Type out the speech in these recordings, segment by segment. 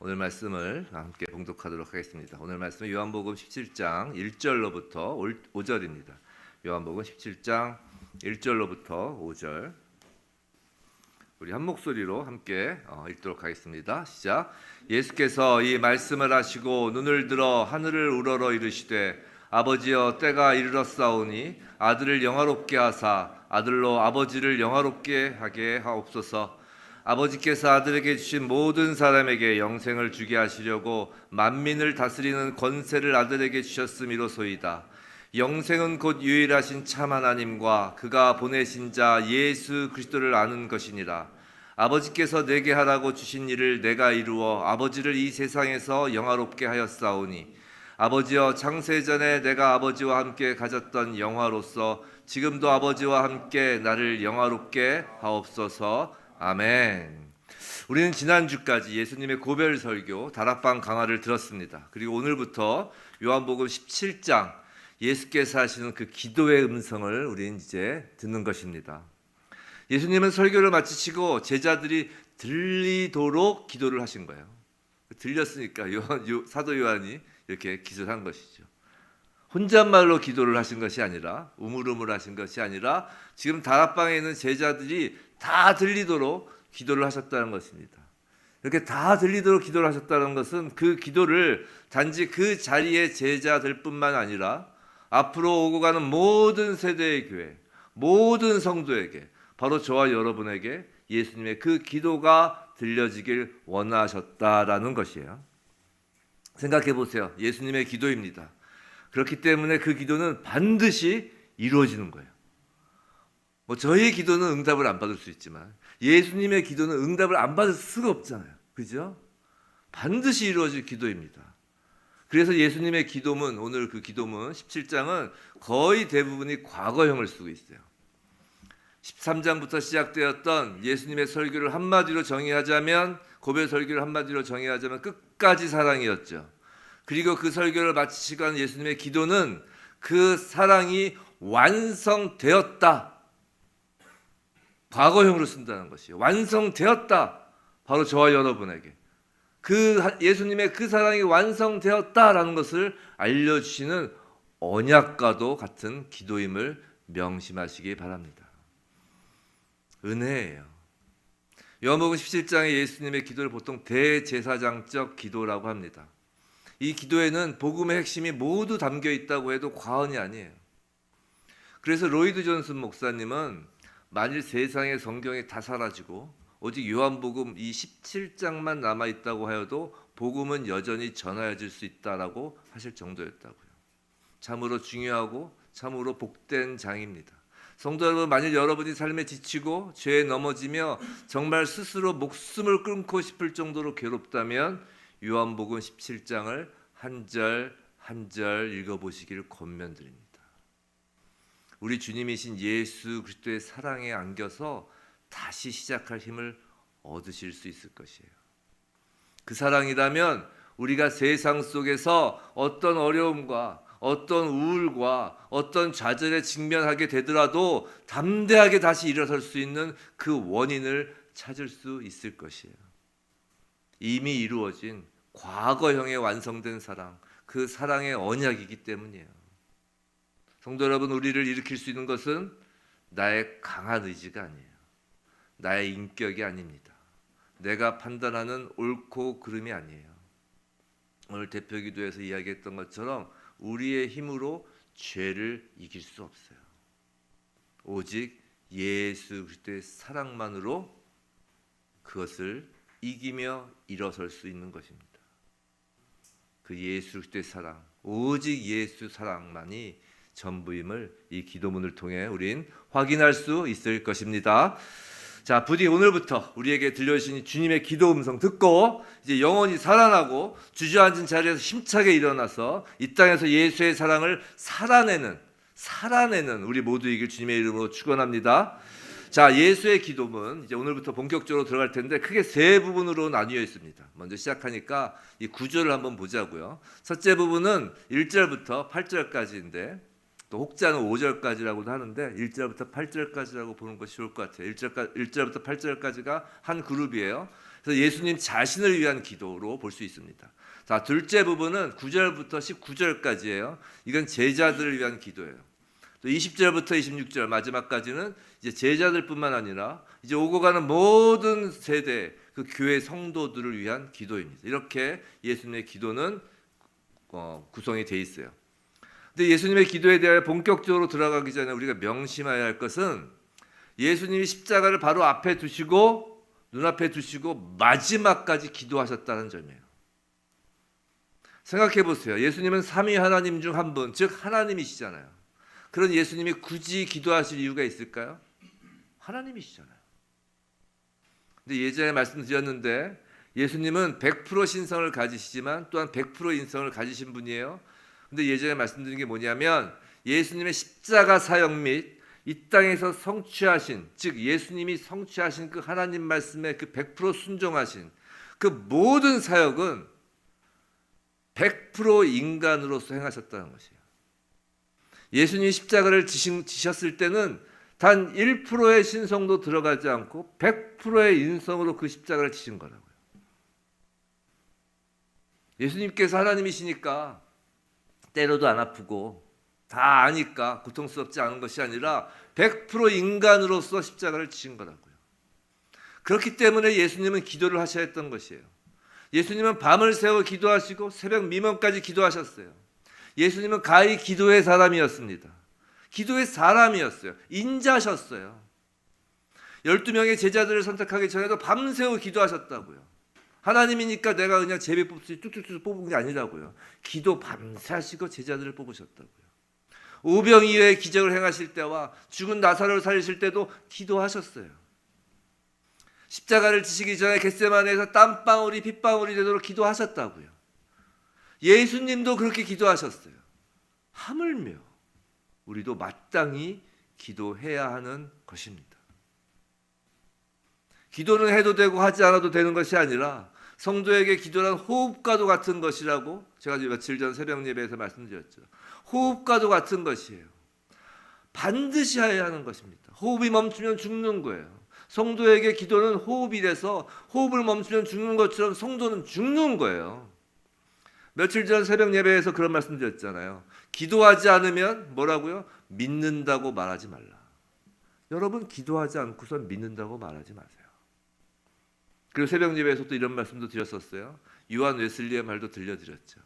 오늘 말씀을 함께 봉독하도록 하겠습니다. 오늘 말씀은 요한복음 17장 1절로부터 5절입니다. 요한복음 17장 1절로부터 5절. 우리 한 목소리로 함께 읽도록 하겠습니다. 시작. 예수께서 이 말씀을 하시고 눈을 들어 하늘을 우러러 이르시되 아버지여 때가 이르렀사오니 아들을 영화롭게 하사 아들로 아버지를 영화롭게 하게 하옵소서. 아버지께서 아들에게 주신 모든 사람에게 영생을 주게 하시려고 만민을 다스리는 권세를 아들에게 주셨음이로소이다. 영생은 곧 유일하신 참 하나님과 그가 보내신 자 예수 그리스도를 아는 것이니라. 아버지께서 내게 하라고 주신 일을 내가 이루어 아버지를 이 세상에서 영화롭게 하였사오니 아버지여 창세전에 내가 아버지와 함께 가졌던 영화로서 지금도 아버지와 함께 나를 영화롭게 하옵소서. 아멘. 우리는 지난주까지 예수님의 고별 설교 다락방 강화를 들었습니다. 그리고 오늘부터 요한복음 17장 예수께서 하시는 그 기도의 음성을 우리는 이제 듣는 것입니다. 예수님은 설교를 마치시고 제자들이 들리도록 기도를 하신 거예요. 들렸으니까 사도 요한이 이렇게 기술한 것이죠. 혼잣말로 기도를 하신 것이 아니라 우물우물 하신 것이 아니라 지금 다락방에 있는 제자들이 다 들리도록 기도를 하셨다는 것입니다. 이렇게 다 들리도록 기도를 하셨다는 것은 그 기도를 단지 그 자리의 제자들뿐만 아니라 앞으로 오고 가는 모든 세대의 교회, 모든 성도에게, 바로 저와 여러분에게 예수님의 그 기도가 들려지길 원하셨다라는 것이에요. 생각해 보세요. 예수님의 기도입니다. 그렇기 때문에 그 기도는 반드시 이루어지는 거예요. 저희의 기도는 응답을 안 받을 수 있지만 예수님의 기도는 응답을 안 받을 수가 없잖아요. 그죠? 반드시 이루어질 기도입니다. 그래서 예수님의 기도문, 오늘 그 기도문 17장은 거의 대부분이 과거형을 쓰고 있어요. 13장부터 시작되었던 예수님의 설교를 한마디로 정의하자면, 고별 설교를 한마디로 정의하자면 끝까지 사랑이었죠. 그리고 그 설교를 마치시고 하는 예수님의 기도는 그 사랑이 완성되었다. 과거형으로 쓴다는 것이에요. 완성되었다. 바로 저와 여러분에게. 그 예수님의 그 사랑이 완성되었다라는 것을 알려주시는 언약과도 같은 기도임을 명심하시기 바랍니다. 은혜예요. 요한복음 17장의 예수님의 기도를 보통 대제사장적 기도라고 합니다. 이 기도에는 복음의 핵심이 모두 담겨 있다고 해도 과언이 아니에요. 그래서 로이드 존슨 목사님은 만일 세상의 성경이 다 사라지고 오직 요한복음 이 17장만 남아있다고 하여도 복음은 여전히 전하여질 수 있다라고 하실 정도였다고요. 참으로 중요하고 참으로 복된 장입니다. 성도 여러분, 만일 여러분이 삶에 지치고 죄에 넘어지며 정말 스스로 목숨을 끊고 싶을 정도로 괴롭다면 요한복음 17장을 한 절 한 절 읽어보시기를 권면드립니다. 우리 주님이신 예수 그리스도의 사랑에 안겨서 다시 시작할 힘을 얻으실 수 있을 것이에요. 그 사랑이라면 우리가 세상 속에서 어떤 어려움과 어떤 우울과 어떤 좌절에 직면하게 되더라도 담대하게 다시 일어설 수 있는 그 원인을 찾을 수 있을 것이에요. 이미 이루어진 과거형에 완성된 사랑, 그 사랑의 언약이기 때문이에요. 성도 여러분, 우리를 일으킬 수 있는 것은 나의 강한 의지가 아니에요. 나의 인격이 아닙니다. 내가 판단하는 옳고 그름이 아니에요. 오늘 대표기도에서 이야기했던 것처럼 우리의 힘으로 죄를 이길 수 없어요. 오직 예수 그리스도의 사랑만으로 그것을 이기며 일어설 수 있는 것입니다. 그 예수 그리스도의 사랑, 오직 예수 사랑만이 전부임을 이 기도문을 통해 우린 확인할 수 있을 것입니다. 자, 부디 오늘부터 우리에게 들려주신 주님의 기도 음성 듣고 이제 영혼이 살아나고 주저앉은 자리에서 힘차게 일어나서 이 땅에서 예수의 사랑을 살아내는 우리 모두이길 주님의 이름으로 축원합니다. 자, 예수의 기도문 이제 오늘부터 본격적으로 들어갈 텐데 크게 세 부분으로 나뉘어 있습니다. 먼저 시작하니까 이 구조를 한번 보자고요. 첫째 부분은 1절부터 8절까지인데 또 혹자는 5절까지라고도 하는데 1절부터 8절까지라고 보는 것이 좋을 것 같아요. 1절부터 8절까지가 한 그룹이에요. 그래서 예수님 자신을 위한 기도로 볼 수 있습니다. 자, 둘째 부분은 9절부터 19절까지예요. 이건 제자들을 위한 기도예요. 또 20절부터 26절 마지막까지는 이제 제자들뿐만 아니라 이제 오고 가는 모든 세대 그 교회 성도들을 위한 기도입니다. 이렇게 예수님의 기도는 구성이 돼 있어요. 근데 예수님의 기도에 대하여 본격적으로 들어가기 전에 우리가 명심해야 할 것은 예수님이 십자가를 바로 앞에 두시고 눈앞에 두시고 마지막까지 기도하셨다는 점이에요. 생각해 보세요. 예수님은 삼위 하나님 중 한 분, 즉 하나님이시잖아요. 그런 예수님이 굳이 기도하실 이유가 있을까요? 하나님이시잖아요. 근데 예전에 말씀드렸는데 예수님은 100% 신성을 가지시지만 또한 100% 인성을 가지신 분이에요. 근데 예전에 말씀드린 게 뭐냐면 예수님의 십자가 사역 및 이 땅에서 성취하신, 즉 예수님이 성취하신 그 하나님 말씀에 그 100% 순종하신 그 모든 사역은 100% 인간으로서 행하셨다는 것이에요. 예수님이 십자가를 지셨을 때는 단 1%의 신성도 들어가지 않고 100%의 인성으로 그 십자가를 지신 거라고요. 예수님께서 하나님이시니까 때려도 안 아프고 다 아니까 고통스럽지 않은 것이 아니라 100% 인간으로서 십자가를 지신 거라고요. 그렇기 때문에 예수님은 기도를 하셔야 했던 것이에요. 예수님은 밤을 새워 기도하시고 새벽 미명까지 기도하셨어요. 예수님은 가히 기도의 사람이었습니다. 기도의 사람이었어요. 인자셨어요. 12명의 제자들을 선택하기 전에도 밤새워 기도하셨다고요. 하나님이니까 내가 그냥 제비 뽑듯이 뚝뚝뚝 뽑은 게 아니라고요. 기도 밤새 하시고 제자들을 뽑으셨다고요. 오병 이어의 기적을 행하실 때와 죽은 나사로를 살리실 때도 기도하셨어요. 십자가를 지시기 전에 겟세마네에서 땀방울이 핏방울이 되도록 기도하셨다고요. 예수님도 그렇게 기도하셨어요. 하물며 우리도 마땅히 기도해야 하는 것입니다. 기도는 해도 되고 하지 않아도 되는 것이 아니라 성도에게 기도란 호흡과도 같은 것이라고 제가 며칠 전 새벽 예배에서 말씀드렸죠. 호흡과도 같은 것이에요. 반드시 해야 하는 것입니다. 호흡이 멈추면 죽는 거예요. 성도에게 기도는 호흡이라서 호흡을 멈추면 죽는 것처럼 성도는 죽는 거예요. 며칠 전 새벽 예배에서 그런 말씀 드렸잖아요. 기도하지 않으면 뭐라고요? 믿는다고 말하지 말라. 여러분 기도하지 않고선 믿는다고 말하지 마세요. 그리고 새벽 예배에서 또 이런 말씀도 드렸었어요. 요한 웨슬리의 말도 들려드렸죠.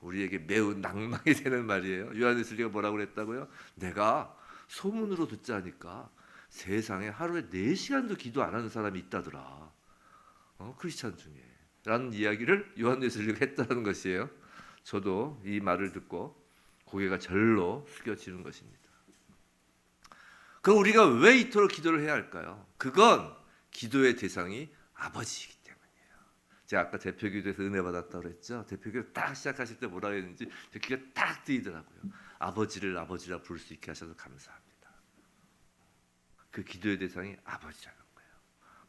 우리에게 매우 낭망이 되는 말이에요. 요한 웨슬리가 뭐라고 그랬다고요? 내가 소문으로 듣자니까 세상에 하루에 4시간도 기도 안 하는 사람이 있다더라. 크리스찬 중에. 라는 이야기를 요한 웨슬리가 했다는 것이에요. 저도 이 말을 듣고 고개가 절로 숙여지는 것입니다. 그럼 우리가 왜 이토록 기도를 해야 할까요? 그건 기도의 대상이 아버지이기 때문이에요. 제가 아까 대표기도에서 은혜 받았다고 그랬죠. 대표기도 딱 시작하실 때 뭐라고 했는지 제 귀가 딱 뜨이더라고요. 아버지를 아버지라 부를 수 있게 하셔서 감사합니다. 그 기도의 대상이 아버지라는 거예요.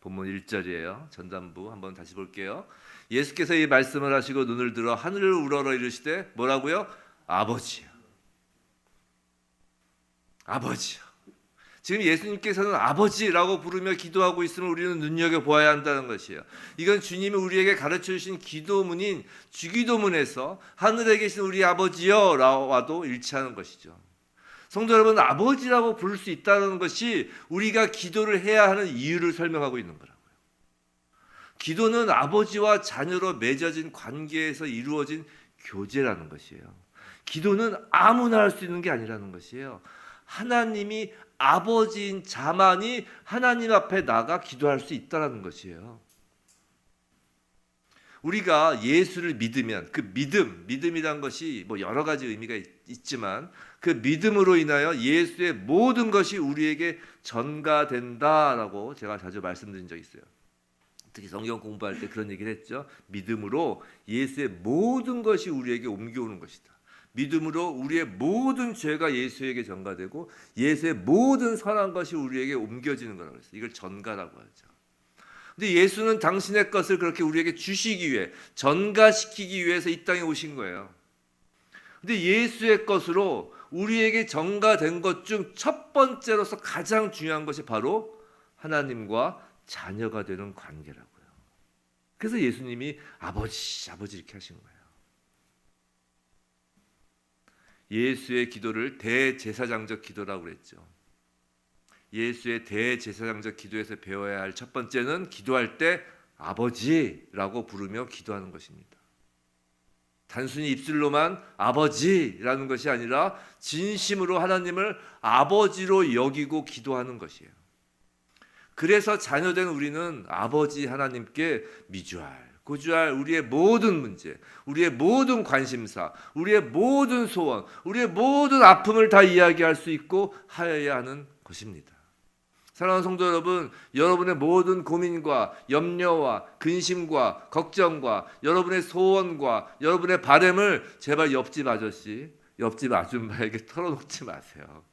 본문 1절이에요. 전단부 한번 다시 볼게요. 예수께서 이 말씀을 하시고 눈을 들어 하늘을 우러러 이르시되 뭐라고요? 아버지요. 아버지요. 지금 예수님께서는 아버지라고 부르며 기도하고 있음을 우리는 눈여겨보아야 한다는 것이에요. 이건 주님이 우리에게 가르쳐 주신 기도문인 주기도문에서 하늘에 계신 우리 아버지여 라와도 일치하는 것이죠. 성도 여러분, 아버지라고 부를 수 있다는 것이 우리가 기도를 해야 하는 이유를 설명하고 있는 거라고요. 기도는 아버지와 자녀로 맺어진 관계에서 이루어진 교제라는 것이에요. 기도는 아무나 할 수 있는 게 아니라는 것이에요. 하나님이 아버지인 자만이 하나님 앞에 나가 기도할 수 있다는 것이에요. 우리가 예수를 믿으면 그 믿음이란 것이 뭐 여러 가지 의미가 있지만 그 믿음으로 인하여 예수의 모든 것이 우리에게 전가된다라고 제가 자주 말씀드린 적이 있어요. 특히 성경 공부할 때 그런 얘기를 했죠. 믿음으로 예수의 모든 것이 우리에게 옮겨오는 것이다. 믿음으로 우리의 모든 죄가 예수에게 전가되고 예수의 모든 선한 것이 우리에게 옮겨지는 거라고 했어요. 이걸 전가라고 하죠. 근데 예수는 당신의 것을 그렇게 우리에게 주시기 위해 전가시키기 위해서 이 땅에 오신 거예요. 근데 예수의 것으로 우리에게 전가된 것 중 첫 번째로서 가장 중요한 것이 바로 하나님과 자녀가 되는 관계라고요. 그래서 예수님이 아버지 이렇게 하신 거예요. 예수의 기도를 대제사장적 기도라고 그랬죠. 예수의 대제사장적 기도에서 배워야 할 첫 번째는 기도할 때 아버지라고 부르며 기도하는 것입니다. 단순히 입술로만 아버지라는 것이 아니라 진심으로 하나님을 아버지로 여기고 기도하는 것이에요. 그래서 자녀된 우리는 아버지 하나님께 미주알, 고주알 우리의 모든 문제, 우리의 모든 관심사, 우리의 모든 소원, 우리의 모든 아픔을 다 이야기할 수 있고 하여야 하는 것입니다. 사랑하는 성도 여러분, 여러분의 모든 고민과 염려와 근심과 걱정과 여러분의 소원과 여러분의 바람을 제발 옆집 아저씨, 옆집 아줌마에게 털어놓지 마세요.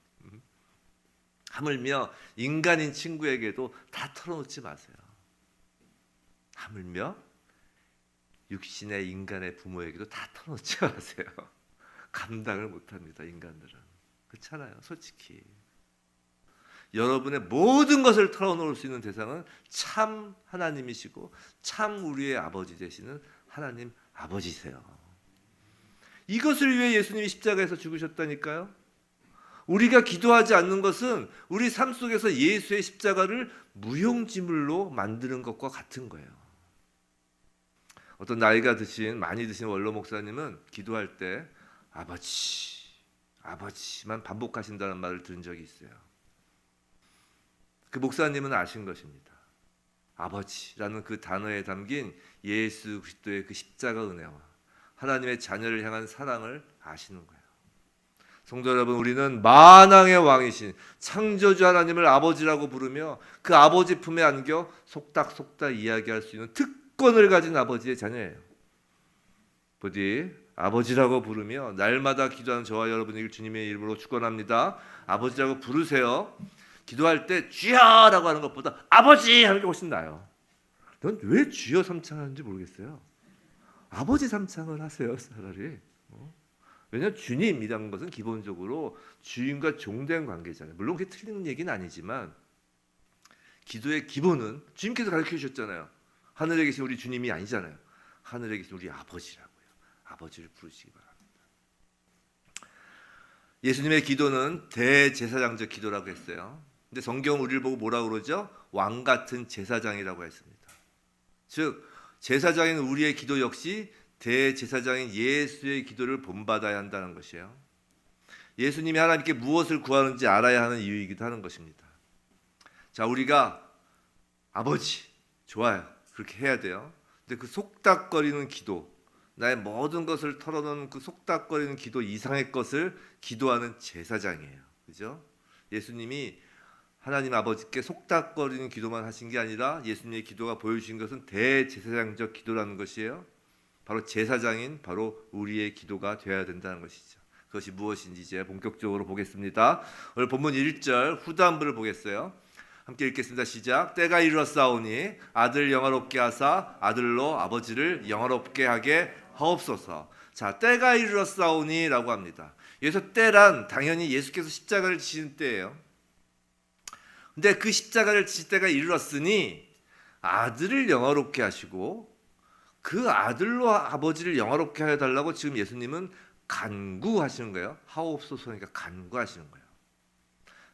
하물며 인간인 친구에게도 다 털어놓지 마세요. 하물며 육신의 인간의 부모에게도 다 털어놓지 마세요. 감당을 못합니다. 인간들은. 그렇잖아요. 솔직히. 여러분의 모든 것을 털어놓을 수 있는 대상은 참 하나님이시고 참 우리의 아버지 되시는 하나님 아버지세요. 이것을 위해 예수님이 십자가에서 죽으셨다니까요. 우리가 기도하지 않는 것은 우리 삶 속에서 예수의 십자가를 무용지물로 만드는 것과 같은 거예요. 어떤 나이가 많이 드신 원로 목사님은 기도할 때 아버지만 반복하신다는 말을 들은 적이 있어요. 그 목사님은 아신 것입니다. 아버지라는 그 단어에 담긴 예수 그리스도의 그 십자가 은혜와 하나님의 자녀를 향한 사랑을 아시는 거예요. 성도 여러분, 우리는 만왕의 왕이신 창조주 하나님을 아버지라고 부르며 그 아버지 품에 안겨 속닥속닥 이야기할 수 있는 특권을 가진 아버지의 자녀예요. 부디 아버지라고 부르며 날마다 기도하는 저와 여러분에게 주님의 이름으로 축원합니다. 아버지라고 부르세요. 기도할 때 주여라고 하는 것보다 아버지 하는 게 훨씬 나아요. 넌 왜 주여 삼창하는지 모르겠어요. 아버지 삼창을 하세요, 차라리. 왜냐하면 주님이라는 것은 기본적으로 주인과 종된 관계잖아요. 물론 그게 틀린 얘기는 아니지만 기도의 기본은 주님께서 가르쳐 주셨잖아요. 하늘에 계신 우리 주님이 아니잖아요. 하늘에 계신 우리 아버지라고요. 아버지를 부르시기 바랍니다. 예수님의 기도는 대제사장적 기도라고 했어요. 근데 성경은 우리를 보고 뭐라고 그러죠? 왕 같은 제사장이라고 했습니다. 즉 제사장인 우리의 기도 역시 대제사장인 예수의 기도를 본받아야 한다는 것이에요. 예수님이 하나님께 무엇을 구하는지 알아야 하는 이유이기도 하는 것입니다. 자, 우리가 아버지 좋아요. 그렇게 해야 돼요. 근데 그 속닥거리는 기도, 나의 모든 것을 털어놓는 그 속닥거리는 기도 이상의 것을 기도하는 제사장이에요. 그죠? 예수님이 하나님 아버지께 속닥거리는 기도만 하신 게 아니라 예수님의 기도가 보여주신 것은 대제사장적 기도라는 것이에요. 바로 제사장인 바로 우리의 기도가 되어야 된다는 것이죠. 그것이 무엇인지 이제 본격적으로 보겠습니다. 오늘 본문 1절 후반부를 보겠어요. 함께 읽겠습니다. 시작. 때가 이르렀사오니 아들 영화롭게 하사 아들로 아버지를 영화롭게 하게 하옵소서. 자, 때가 이르렀사오니 라고 합니다. 여기서 때란 당연히 예수께서 십자가를 지신 때예요. 근데 그 십자가를 지실 때가 이르렀으니 아들을 영화롭게 하시고 그 아들로 아버지를 영화롭게 해달라고 지금 예수님은 간구하시는 거예요. 하옵소서니까 간구하시는 거예요.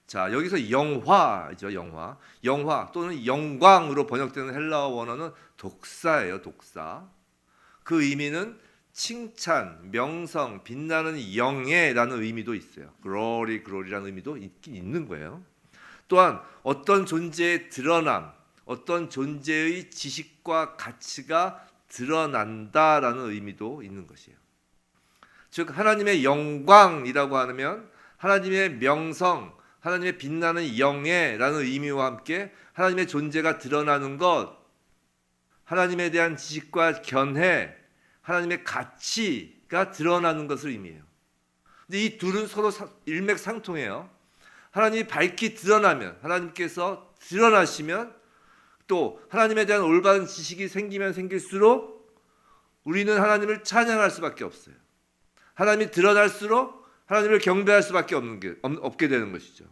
자, 여기서 영화죠. 영화 또는 영광으로 번역되는 헬라어 원어는 독사예요. 독사. 그 의미는 칭찬, 명성, 빛나는 영예라는 의미도 있어요. glory라는 의미도 있긴 있는 거예요. 또한 어떤 존재의 드러남, 어떤 존재의 지식과 가치가 드러난다라는 의미도 있는 것이에요. 즉 하나님의 영광이라고 하면 하나님의 명성, 하나님의 빛나는 영예라는 의미와 함께 하나님의 존재가 드러나는 것, 하나님에 대한 지식과 견해, 하나님의 가치가 드러나는 것을 의미해요. 근데 이 둘은 서로 일맥상통해요. 하나님이 밝히 드러나면, 하나님께서 드러나시면 또 하나님에 대한 올바른 지식이 생기면 생길수록 우리는 하나님을 찬양할 수밖에 없어요. 하나님이 드러날수록 하나님을 경배할 수밖에 없게 되는 것이죠.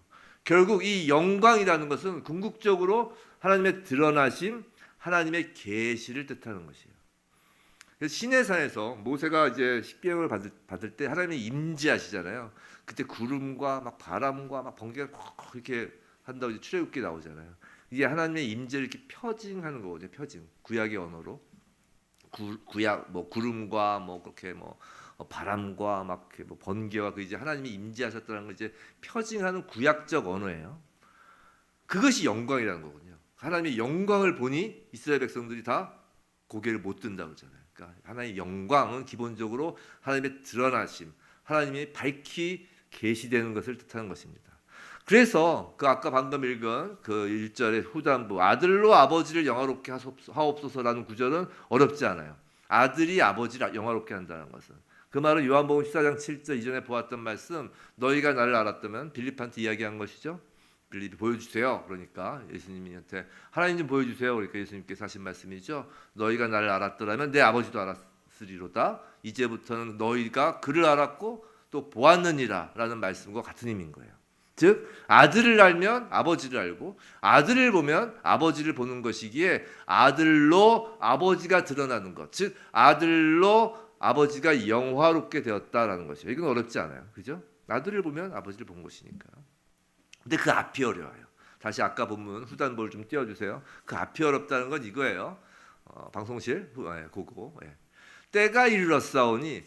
결국 이 영광이라는 것은 궁극적으로 하나님의 드러나심, 하나님의 계시를 뜻하는 것이에요. 그래서 시내산에서 모세가 이제 십계명을 받을 때 하나님이 임재하시잖아요. 그때 구름과 막 바람과 막 번개가 이렇게 한다고 이제 출애굽기 나오잖아요. 이게 하나님의 임재를 이렇게 표징하는 거거든요. 표징. 구약의 언어로 구약 뭐 구름과 뭐 그렇게 뭐 바람과 막 이렇게 뭐 번개와 그 이제 하나님이 임재하셨다는 걸 이제 표징하는 구약적 언어예요. 그것이 영광이라는 거군요. 하나님의 영광을 보니 이스라엘 백성들이 다 고개를 못 든다고 그러잖아요. 그러니까 하나님의 영광은 기본적으로 하나님의 드러나심, 하나님이 밝히 계시되는 것을 뜻하는 것입니다. 그래서 그 아까 방금 읽은 그 1절의 후반부 아들로 아버지를 영화롭게 하옵소서라는 구절은 어렵지 않아요. 아들이 아버지를 영화롭게 한다는 것은 그 말은 요한복음 14장 7절 이전에 보았던 말씀 너희가 나를 알았다면 빌립한테 이야기한 것이죠. 빌립이 보여주세요. 그러니까 예수님한테 하나님 좀 보여주세요. 그러니까 예수님께서 하신 말씀이죠. 너희가 나를 알았더라면 내 아버지도 알았으리로다. 이제부터는 너희가 그를 알았고 또 보았느니라 라는 말씀과 같은 의미인 거예요. 즉 아들을 알면 아버지를 알고 아들을 보면 아버지를 보는 것이기에 아들로 아버지가 드러나는 것, 즉 아들로 아버지가 영화롭게 되었다라는 것이에요. 이건 어렵지 않아요. 그죠? 아들을 보면 아버지를 본 것이니까요. 근데 그 앞이 어려워요. 다시 아까 본문 후단부를 좀 띄워주세요. 그 앞이 어렵다는 건 이거예요. 방송실 그거. 때가 이르렀사오니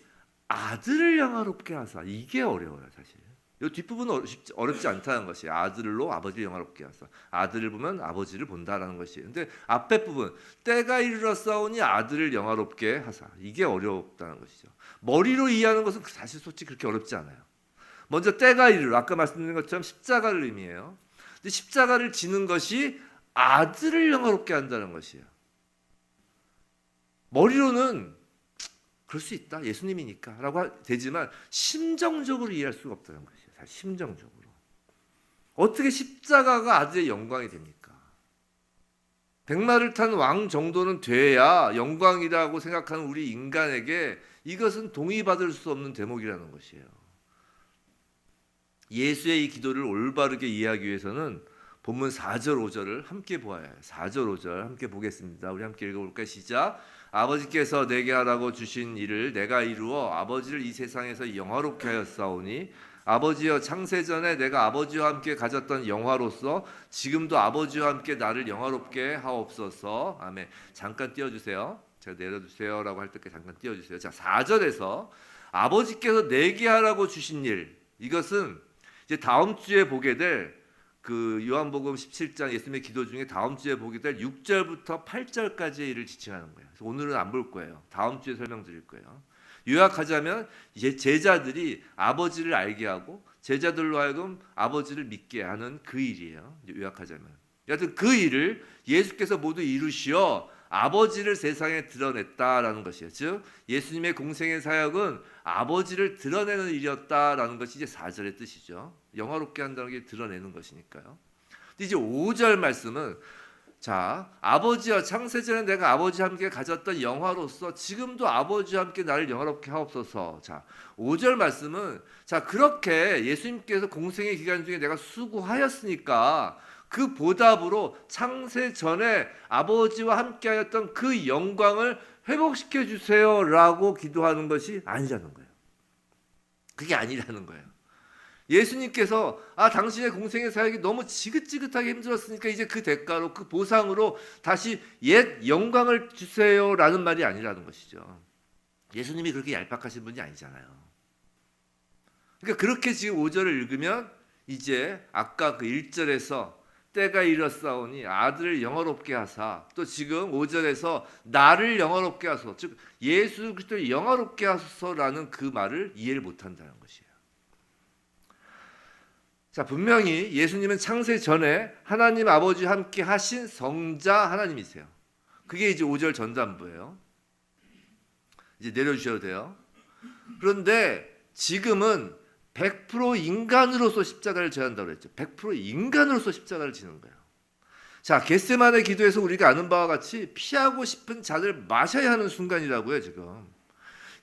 아들을 영화롭게 하사. 이게 어려워요, 사실. 이 뒷부분은 어렵지 않다는 것이에요. 아들로 아버지를 영화롭게 하사. 아들을 보면 아버지를 본다라는 것이에요. 근데 앞에 부분 때가 이르렀사오니 아들을 영화롭게 하사. 이게 어렵다는 것이죠. 머리로 이해하는 것은 사실 솔직히 그렇게 어렵지 않아요. 먼저 때가 이르러 아까 말씀드린 것처럼 십자가를 의미해요. 근데 십자가를 지는 것이 아들을 영화롭게 한다는 것이에요. 머리로는 그럴 수 있다. 예수님이니까 라고 되지만 심정적으로 이해할 수가 없다는 것이에요. 사실 심정적으로. 어떻게 십자가가 아들의 영광이 됩니까? 백마를 탄 왕 정도는 돼야 영광이라고 생각하는 우리 인간에게 이것은 동의받을 수 없는 대목이라는 것이에요. 예수의 이 기도를 올바르게 이해하기 위해서는 본문 4절 5절을 함께 보아야 해요. 4절 5절 함께 보겠습니다. 우리 함께 읽어볼까요? 시작. 아버지께서 내게 하라고 주신 일을 내가 이루어 아버지를 이 세상에서 영화롭게 하였사오니 아버지여 창세전에 내가 아버지와 함께 가졌던 영화로서 지금도 아버지와 함께 나를 영화롭게 하옵소서. 아멘. 잠깐 띄워주세요. 제가 내려주세요 라고 할 때까지 잠깐 띄워주세요. 자, 4절에서 아버지께서 내게 하라고 주신 일, 이것은 이제 다음 주에 보게 될 그 요한복음 17장 예수님의 기도 중에 다음 주에 보게 될 6절부터 8절까지의 일을 지칭하는 거예요. 그래서 오늘은 안 볼 거예요. 다음 주에 설명드릴 거예요. 요약하자면 이제 제자들이 아버지를 알게 하고 제자들로 하여금 아버지를 믿게 하는 그 일이에요. 요약하자면. 여하튼 그 일을 예수께서 모두 이루시어 아버지를 세상에 드러냈다라는 것이에요. 즉 예수님의 공생의 사역은 아버지를 드러내는 일이었다라는 것이 이제 4절의 뜻이죠. 영화롭게 한다는 게 드러내는 것이니까요. 근데 이제 5절 말씀은 자, 아버지와 창세전에 내가 아버지와 함께 가졌던 영화로서 지금도 아버지와 함께 나를 영화롭게 하옵소서. 자, 5절 말씀은 자, 그렇게 예수님께서 공생의 기간 중에 내가 수고하였으니까 그 보답으로 창세전에 아버지와 함께 하였던 그 영광을 회복시켜 주세요라고 기도하는 것이 아니라는 거예요. 그게 아니라는 거예요. 예수님께서 당신의 공생의 사역이 너무 지긋지긋하게 힘들었으니까 이제 그 대가로 그 보상으로 다시 옛 영광을 주세요라는 말이 아니라는 것이죠. 예수님이 그렇게 얄팍하신 분이 아니잖아요. 그러니까 그렇게 지금 5절을 읽으면 이제 아까 그 1절에서 때가 이르렀사오니 아들을 영화롭게 하사 또 지금 5절에서 나를 영화롭게 하소서 즉 예수 그리스도를 영화롭게 하소서라는 그 말을 이해를 못한다는 것이에요. 자, 분명히 예수님은 창세 전에 하나님 아버지와 함께 하신 성자 하나님이세요. 그게 이제 5절 전반부예요. 이제 내려주셔도 돼요. 그런데 지금은 100% 인간으로서 십자가를 져야 한다고 그랬죠. 100% 인간으로서 십자가를 지는 거예요. 자, 겟세마네 기도에서 우리가 아는 바와 같이 피하고 싶은 잔을 마셔야 하는 순간이라고요. 지금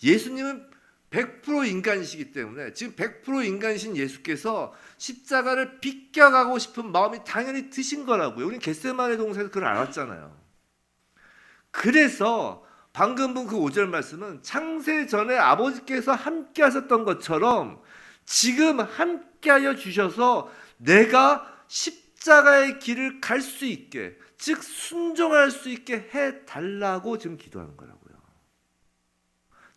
예수님은 100% 인간이시기 때문에 지금 100% 인간이신 예수께서 십자가를 비껴가고 싶은 마음이 당연히 드신 거라고요. 우리는 겟세마네 동산에서 그걸 알았잖아요. 그래서 방금 본 그 5절 말씀은 창세 전에 아버지께서 함께 하셨던 것처럼 지금 함께하여 주셔서 내가 십자가의 길을 갈 수 있게, 즉 순종할 수 있게 해달라고 지금 기도하는 거라고요.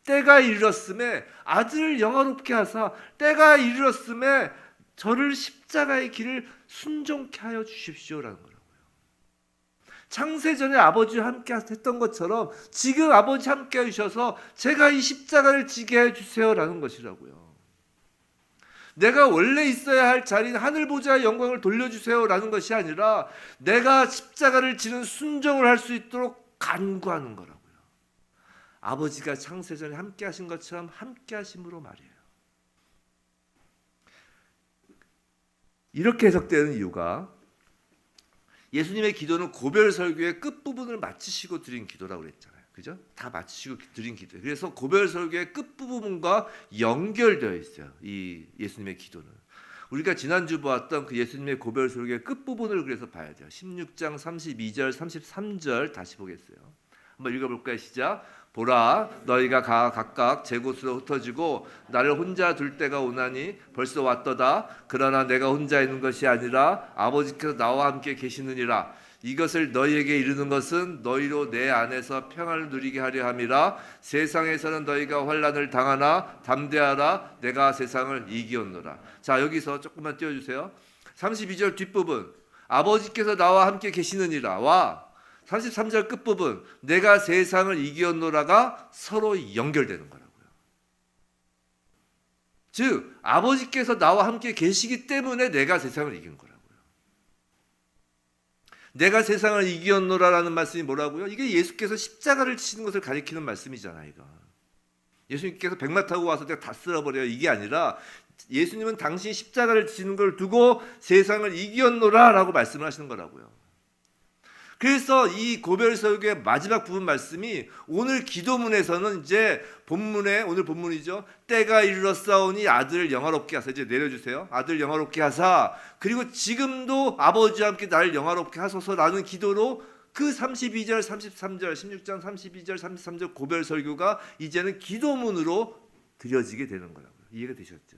때가 이르렀음에 아들을 영화롭게 하사 때가 이르렀음에 저를 십자가의 길을 순종케 하여 주십시오라는 거라고요. 창세 전에 아버지와 함께 했던 것처럼 지금 아버지 함께 해주셔서 제가 이 십자가를 지게 해주세요라는 것이라고요. 내가 원래 있어야 할 자리인 하늘 보좌의 영광을 돌려주세요라는 것이 아니라 내가 십자가를 지는 순종을 할 수 있도록 간구하는 거라고요. 아버지가 창세 전에 함께 하신 것처럼 함께 하심으로 말이에요. 이렇게 해석되는 이유가 예수님의 기도는 고별 설교의 끝부분을 마치시고 드린 기도라고 그랬잖아요. 그죠? 다 마치시고 드린 기도. 그래서 고별 설교의 끝부분과 연결되어 있어요. 이 예수님의 기도는. 우리가 지난주 보았던 그 예수님의 고별 설교의 끝부분을 그래서 봐야 돼요. 16장 32절, 33절 다시 보겠어요. 한번 읽어볼까요? 시작. 보라, 너희가 각각 제 곳으로 흩어지고 나를 혼자 둘 때가 오나니 벌써 왔도다. 그러나 내가 혼자 있는 것이 아니라 아버지께서 나와 함께 계시느니라. 이것을 너희에게 이르는 것은 너희로 내 안에서 평안을 누리게 하려 함이라. 세상에서는 너희가 환난을 당하나 담대하라. 내가 세상을 이기었노라. 자, 여기서 조금만 띄워주세요. 32절 뒷부분, 아버지께서 나와 함께 계시느니라 와 33절 끝부분, 내가 세상을 이기었노라가 서로 연결되는 거라고요. 즉 아버지께서 나와 함께 계시기 때문에 내가 세상을 이긴 거라고요. 내가 세상을 이기었노라라는 말씀이 뭐라고요? 이게 예수께서 십자가를 지시는 것을 가리키는 말씀이잖아요. 이거. 예수님께서 백마 타고 와서 내가 다 쓸어버려요. 이게 아니라 예수님은 당신 십자가를 지시는 걸 두고 세상을 이기었노라라고 말씀을 하시는 거라고요. 그래서 이 고별 설교의 마지막 부분 말씀이 오늘 기도문에서는 이제 본문에, 오늘 본문이죠. 때가 이르렀사오니 아들을 영화롭게 하사. 이제 내려주세요. 아들 영화롭게 하사. 그리고 지금도 아버지와 함께 나를 영화롭게 하소서라는 기도로 그 32절, 33절, 16장 32절, 33절 고별 설교가 이제는 기도문으로 드려지게 되는 거라고요. 이해가 되셨죠?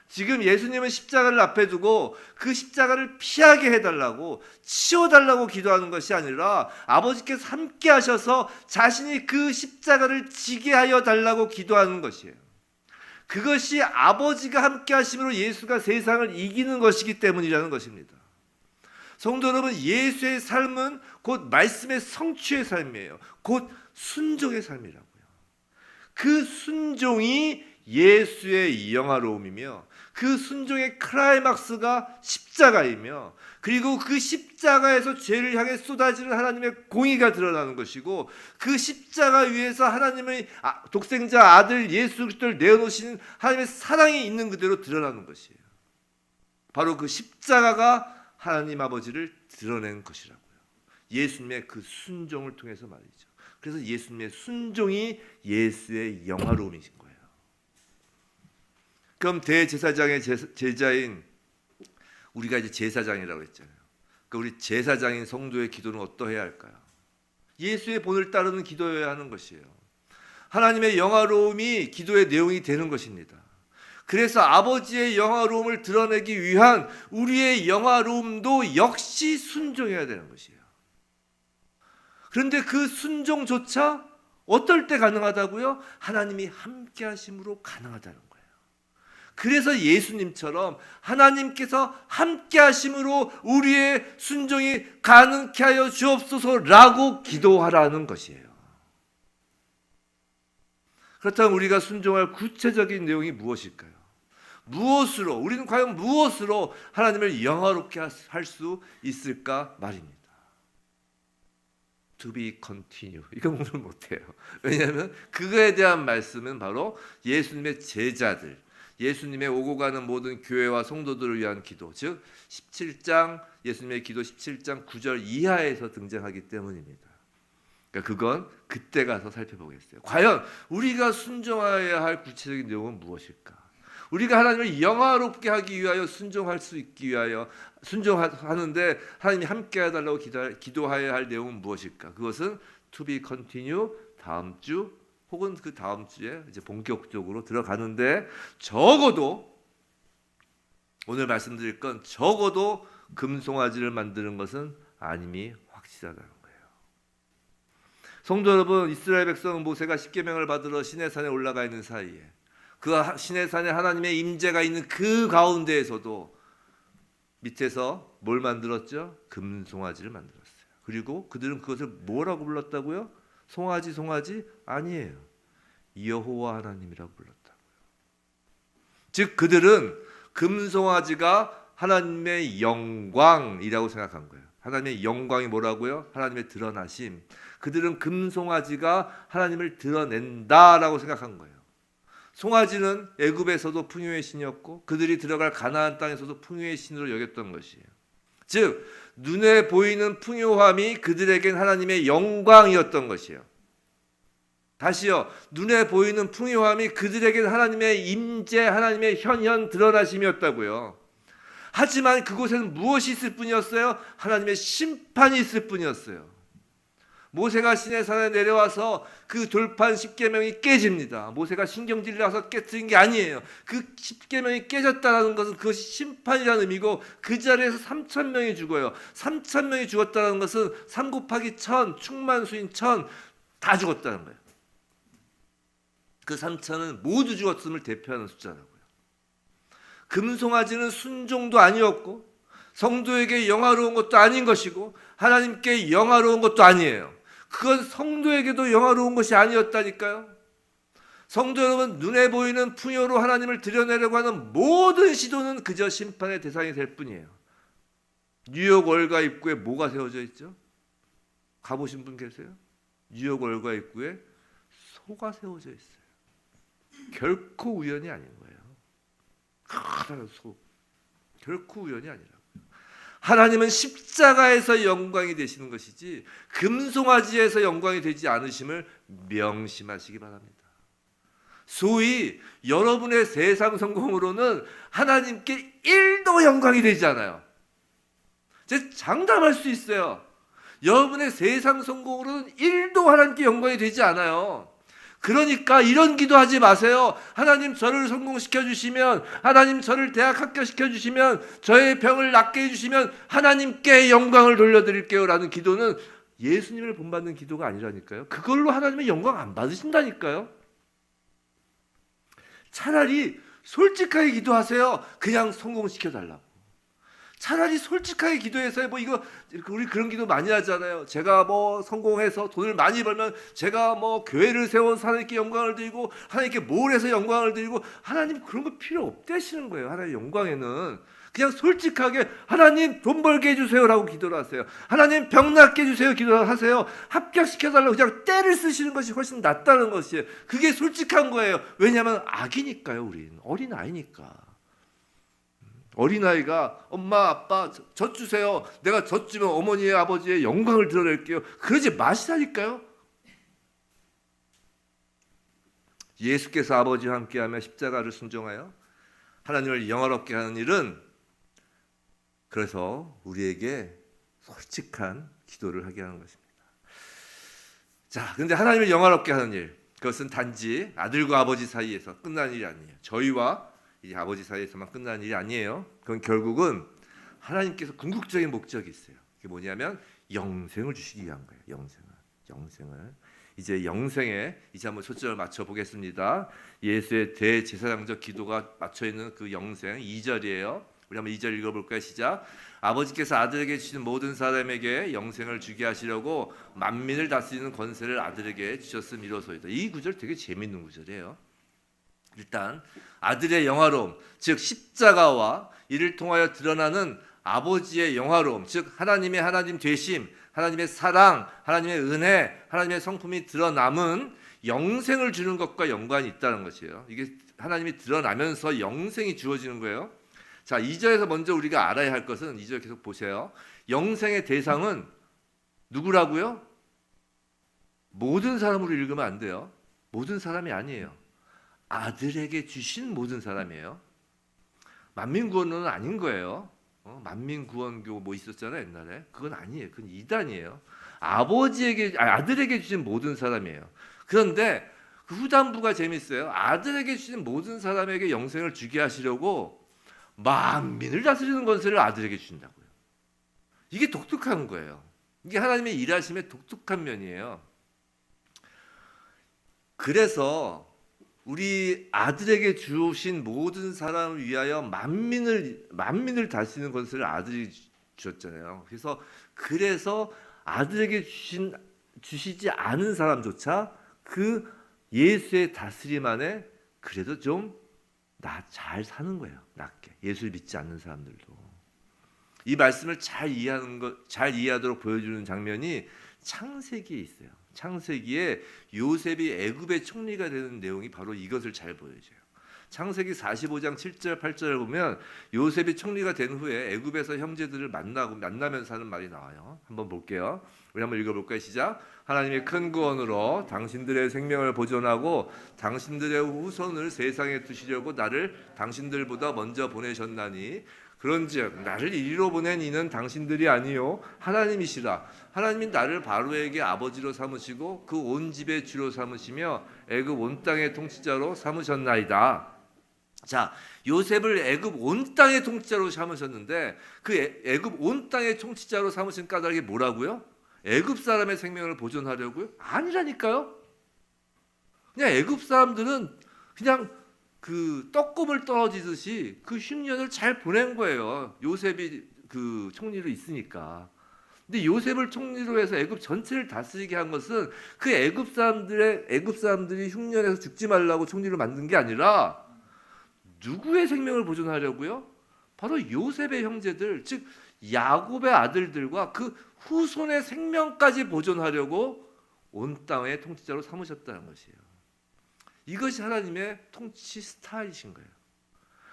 지금 예수님은 십자가를 앞에 두고 그 십자가를 피하게 해달라고, 치워달라고 기도하는 것이 아니라 아버지께서 함께 하셔서 자신이 그 십자가를 지게 하여 달라고 기도하는 것이에요. 그것이 아버지가 함께 하심으로 예수가 세상을 이기는 것이기 때문이라는 것입니다. 성도 여러분, 예수의 삶은 곧 말씀의 성취의 삶이에요. 곧 순종의 삶이라고요. 그 순종이 예수의 영화로움이며 그 순종의 클라이막스가 십자가이며, 그리고 그 십자가에서 죄를 향해 쏟아지는 하나님의 공의가 드러나는 것이고, 그 십자가 위에서 하나님의 독생자 아들 예수 그리스도를 내어놓으시는 하나님의 사랑이 있는 그대로 드러나는 것이에요. 바로 그 십자가가 하나님 아버지를 드러낸 것이라고요. 예수님의 그 순종을 통해서 말이죠. 그래서 예수님의 순종이 예수의 영화로움이신 거예요. 그럼 대제사장의 제자인 우리가 이제 제사장이라고 했잖아요. 그러니까 우리 제사장인 성도의 기도는 어떠해야 할까요? 예수의 본을 따르는 기도여야 하는 것이에요. 하나님의 영화로움이 기도의 내용이 되는 것입니다. 그래서 아버지의 영화로움을 드러내기 위한 우리의 영화로움도 역시 순종해야 되는 것이에요. 그런데 그 순종조차 어떨 때 가능하다고요? 하나님이 함께 하심으로 가능하다는 거예요. 그래서 예수님처럼 하나님께서 함께 하심으로 우리의 순종이 가능케 하여 주옵소서라고 기도하라는 것이에요. 그렇다면 우리가 순종할 구체적인 내용이 무엇일까요? 무엇으로, 우리는 과연 무엇으로 하나님을 영화롭게 할 수 있을까 말입니다. To be continue. 이건 오늘 못해요. 왜냐하면 그거에 대한 말씀은 바로 예수님의 제자들, 예수님의 오고 가는 모든 교회와 성도들을 위한 기도, 즉 17장, 예수님의 기도 17장 9절 이하에서 등장하기 때문입니다. 그러니까 그건 그때 가서 살펴보겠어요. 과연 우리가 순종해야 할 구체적인 내용은 무엇일까? 우리가 하나님을 영화롭게 하기 위하여 순종할 수 있기 위하여 순종하는데 하나님이 함께 해달라고 기도해야 할 내용은 무엇일까? 그것은 to be continue 다음 주 혹은 그 다음 주에 이제 본격적으로 들어가는데 적어도 오늘 말씀드릴 건 적어도 금송아지를 만드는 것은 아님이 확실하다는 거예요. 성도 여러분, 이스라엘 백성 모세가 십계명을 받으러 시내산에 올라가 있는 사이에 그 시내산에 하나님의 임재가 있는 그 가운데에서도 밑에서 뭘 만들었죠? 금송아지를 만들었어요. 그리고 그들은 그것을 뭐라고 불렀다고요? 송아지 아니에요. 여호와 하나님이라고 불렀다고요. 즉 그들은 금송아지가 하나님의 영광이라고 생각한 거예요. 하나님의 영광이 뭐라고요? 하나님의 드러나심. 그들은 금송아지가 하나님을 드러낸다라고 생각한 거예요. 송아지는 애굽에서도 풍요의 신이었고 그들이 들어갈 가나안 땅에서도 풍요의 신으로 여겼던 것이에요. 즉 눈에 보이는 풍요함이 그들에겐 하나님의 영광이었던 것이에요. 다시요, 눈에 보이는 풍요함이 그들에겐 하나님의 임재, 하나님의 현현 드러나심이었다고요. 하지만 그곳에는 무엇이 있을 뿐이었어요? 하나님의 심판이 있을 뿐이었어요. 모세가 시내산에 내려와서 그 돌판 십계명이 깨집니다. 모세가 신경질을 나서 깨뜨린 게 아니에요. 그 십계명이 깨졌다는 것은 그것이 심판이라는 의미고 그 자리에서 3,000명이 죽어요. 3,000명이 죽었다는 것은 3 곱하기 1,000, 충만수인 1,000 다 죽었다는 거예요. 그 3,000은 모두 죽었음을 대표하는 숫자라고요. 금송아지는 순종도 아니었고 성도에게 영화로운 것도 아닌 것이고 하나님께 영화로운 것도 아니에요. 그건 성도에게도 영화로운 것이 아니었다니까요. 성도 여러분, 눈에 보이는 풍요로 하나님을 드러내려고 하는 모든 시도는 그저 심판의 대상이 될 뿐이에요. 뉴욕 월가 입구에 뭐가 세워져 있죠? 가보신 분 계세요? 뉴욕 월가 입구에 소가 세워져 있어요. 결코 우연이 아닌 거예요. 커다란 소. 결코 우연이 아니라. 하나님은 십자가에서 영광이 되시는 것이지 금송아지에서 영광이 되지 않으심을 명심하시기 바랍니다. 소위 여러분의 세상 성공으로는 하나님께 1도 영광이 되지 않아요. 제가 장담할 수 있어요. 여러분의 세상 성공으로는 1도 하나님께 영광이 되지 않아요. 그러니까 이런 기도하지 마세요. 하나님 저를 성공시켜 주시면, 하나님 저를 대학 합격시켜 주시면, 저의 병을 낫게 해주시면 하나님께 영광을 돌려드릴게요 라는 기도는 예수님을 본받는 기도가 아니라니까요. 그걸로 하나님의 영광 안 받으신다니까요. 차라리 솔직하게 기도하세요. 그냥 성공시켜 달라고. 차라리 솔직하게 기도해서 뭐 이거 우리 그런 기도 많이 하잖아요. 제가 뭐 성공해서 돈을 많이 벌면 제가 뭐 교회를 세워서 하나님께 영광을 드리고 하나님께 뭘 해서 영광을 드리고, 하나님 그런 거 필요 없대 하시는 거예요. 하나님 영광에는 그냥 솔직하게 하나님 돈 벌게 해주세요라고 기도를 하세요. 하나님 병 낫게 해주세요 기도를 하세요. 합격시켜달라고 그냥 때를 쓰시는 것이 훨씬 낫다는 것이에요. 그게 솔직한 거예요. 왜냐하면 아기니까요. 우리는 어린아이니까. 어린아이가 엄마 아빠 젖 주세요. 내가 젖 주면 어머니의 아버지의 영광을 드러낼게요. 그러지 마시라니까요. 예수께서 아버지와 함께하며 십자가를 순종하여 하나님을 영화롭게 하는 일은, 그래서 우리에게 솔직한 기도를 하게 하는 것입니다. 자, 근데 하나님을 영화롭게 하는 일, 그것은 단지 아들과 아버지 사이에서 끝나는 일이 아니에요. 저희와 이 아버지 사이에서만 끝나는 일이 아니에요. 그건 결국은 하나님께서 궁극적인 목적이 있어요. 그게 뭐냐면 영생을 주시기 위한 거예요. 영생을. 이제 영생에 이제 한번 초점을 맞춰 보겠습니다. 예수의 대제사장적 기도가 맞춰 있는 그 영생 2절이에요. 우리 한번 2절 읽어볼까요? 시작. 아버지께서 아들에게 주신 모든 사람에게 영생을 주게 하시려고 만민을 다스리는 권세를 아들에게 주셨음이로소이다. 이 구절 되게 재밌는 구절이에요. 일단 아들의 영화로움, 즉 십자가와 이를 통하여 드러나는 아버지의 영화로움, 즉 하나님의 하나님 되심, 하나님의 사랑, 하나님의 은혜, 하나님의 성품이 드러남은 영생을 주는 것과 연관이 있다는 것이에요. 이게 하나님이 드러나면서 영생이 주어지는 거예요. 자, 2절에서 먼저 우리가 알아야 할 것은, 2절 계속 보세요. 영생의 대상은 누구라고요? 모든 사람으로 읽으면 안 돼요. 모든 사람이 아니에요. 아들에게 주신 모든 사람이에요. 만민구원론은 아닌 거예요. 만민구원교 뭐 있었잖아요 옛날에. 그건 아니에요. 그건 이단이에요. 아들에게 주신 모든 사람이에요. 그런데 그 후단부가 재밌어요. 아들에게 주신 모든 사람에게 영생을 주게 하시려고 만민을 다스리는 권세를 아들에게 주신다고요. 이게 독특한 거예요. 이게 하나님의 일하심의 독특한 면이에요. 그래서 우리 아들에게 주신 모든 사람을 위하여 만민을 다스리는 권세를 아들이 주셨잖아요. 그래서 아들에게 주시지 않은 사람조차 그 예수의 다스림 안에 그래도 좀 잘 사는 거예요. 낫게. 예수를 믿지 않는 사람들도. 이 말씀을 잘 이해하도록 보여주는 장면이 창세기에 있어요. 창세기에 요셉이 애굽의 총리가 되는 내용이 바로 이것을 잘 보여줘요. 창세기 45장 7절 8절을 보면 요셉이 총리가 된 후에 애굽에서 형제들을 만나면서 하는 말이 나와요. 한번 볼게요. 우리 한번 읽어볼까요? 시작. 하나님의 큰 구원으로 당신들의 생명을 보존하고 당신들의 후손을 세상에 두시려고 나를 당신들보다 먼저 보내셨나니 그런즉 나를 이리로 보낸 이는 당신들이 아니요 하나님이시라. 하나님이 나를 바로에게 아버지로 삼으시고 그 온 집의 주로 삼으시며 애굽 온 땅의 통치자로 삼으셨나이다. 자, 요셉을 애굽 온 땅의 통치자로 삼으셨는데 그 애굽 온 땅의 통치자로 삼으신 까닭이 뭐라고요? 애굽 사람의 생명을 보존하려고요? 아니라니까요. 그냥 애굽 사람들은 그냥 그 떡고물 떨어지듯이 그 10년을 잘 보낸 거예요. 요셉이 그 총리로 있으니까. 근데 요셉을 총리로 해서 애굽 전체를 다스리게 한 것은 그 애굽 사람들이 흉년에서 죽지 말라고 총리로 만든 게 아니라 누구의 생명을 보존하려고요? 바로 요셉의 형제들, 즉 야곱의 아들들과 그 후손의 생명까지 보존하려고 온 땅의 통치자로 삼으셨다는 것이에요. 이것이 하나님의 통치 스타일이신 거예요.